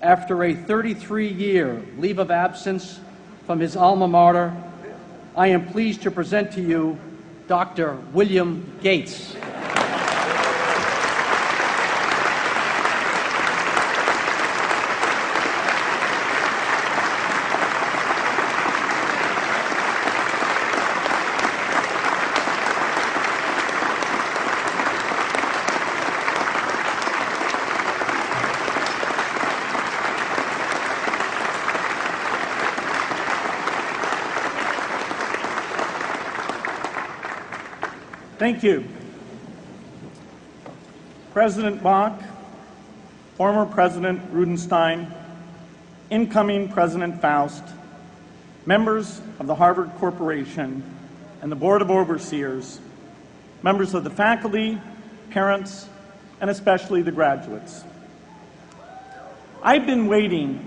After a 33-year leave of absence from his alma mater, I am pleased to present to you Dr. William Gates. Thank you. President Bach, former President Rudenstein, incoming President Faust, members of the Harvard Corporation and the Board of Overseers, members of the faculty, parents, and especially the graduates. I've been waiting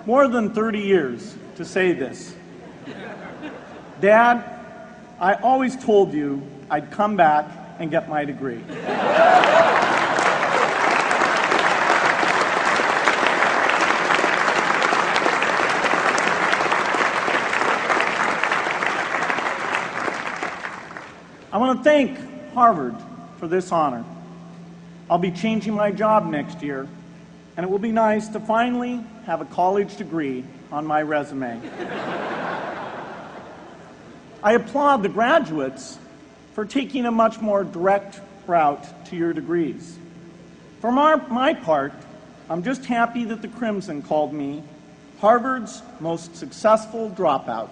more than 30 years to say this. Dad, I always told you I'd come back and get my degree. I want to thank Harvard for this honor. I'll be changing my job next year, and it will be nice to finally have a college degree on my resume. I applaud the graduates for taking a much more direct route to your degrees. For my part, I'm just happy that the Crimson called me Harvard's most successful dropout.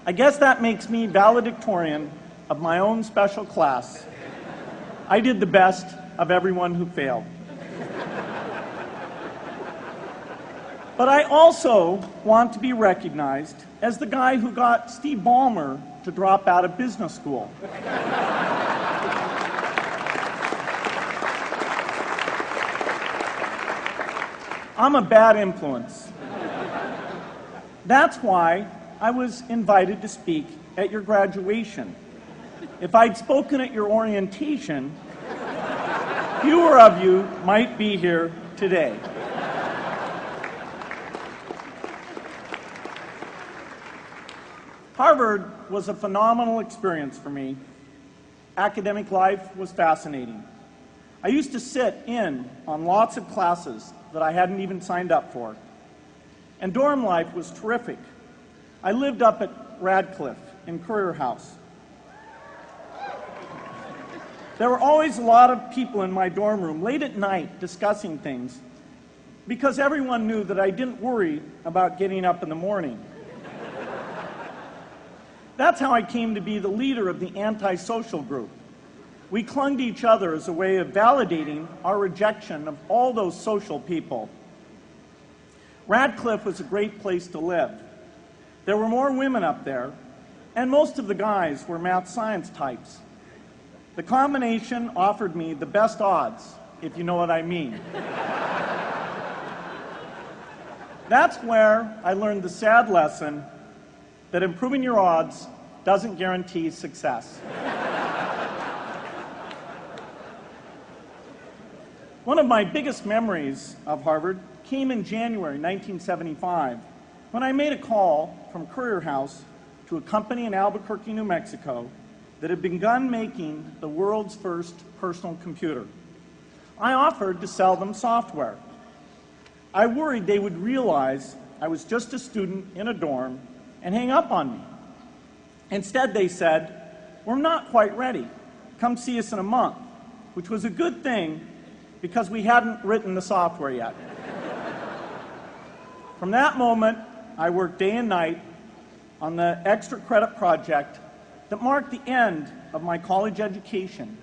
I guess that makes me valedictorian of my own special class. I did the best of everyone who failed. But I also want to be recognized as the guy who got Steve Ballmer to drop out of business school. I'm a bad influence. That's why I was invited to speak at your graduation. If I'd spoken at your orientation, fewer of you might be here today. Harvard was a phenomenal experience for me. Academic life was fascinating. I used to sit in on lots of classes that I hadn't even signed up for. And dorm life was terrific. I lived up at Radcliffe in Currier House. There were always a lot of people in my dorm room late at night discussing things because everyone knew that I didn't worry about getting up in the morning. That's how I came to be the leader of the antisocial group. We clung to each other as a way of validating our rejection of all those social people. Radcliffe was a great place to live. There were more women up there, and most of the guys were math science types. The combination offered me the best odds, if you know what I mean. That's where I learned the sad lesson that improving your odds doesn't guarantee success. One of my biggest memories of Harvard came in January 1975 when I made a call from Currier House to a company in Albuquerque, New Mexico that had begun making the world's first personal computer. I offered to sell them software. I worried they would realize I was just a student in a dorm and hang up on me. Instead, they said, "We're not quite ready. Come see us in a month," which was a good thing because we hadn't written the software yet. From that moment, I worked day and night on the extra credit project that marked the end of my college education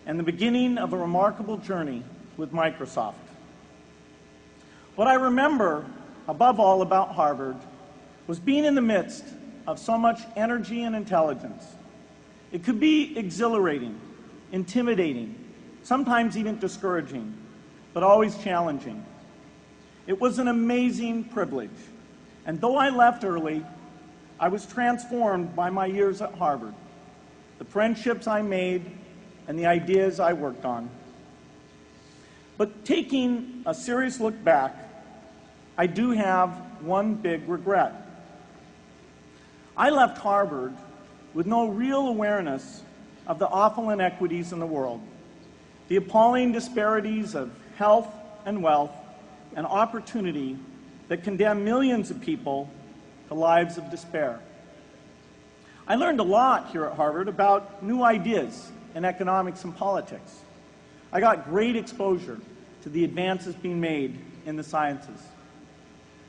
and the beginning of a remarkable journey with Microsoft. What I remember above all about Harvard was being in the midst of so much energy and intelligence. It could be exhilarating, intimidating, sometimes even discouraging, but always challenging. It was an amazing privilege, and though I left early, I was transformed by my years at Harvard, the friendships I made, and the ideas I worked on. But taking a serious look back, I do have one big regret. I left Harvard with no real awareness of the awful inequities in the world, the appalling disparities of health and wealth and opportunity that condemn millions of people to lives of despair. I learned a lot here at Harvard about new ideas in economics and politics. I got great exposure to the advances being made in the sciences.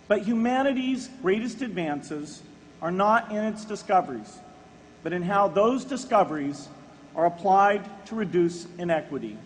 But humanity's greatest advances are not in its discoveries, but in how those discoveries are applied to reduce inequity.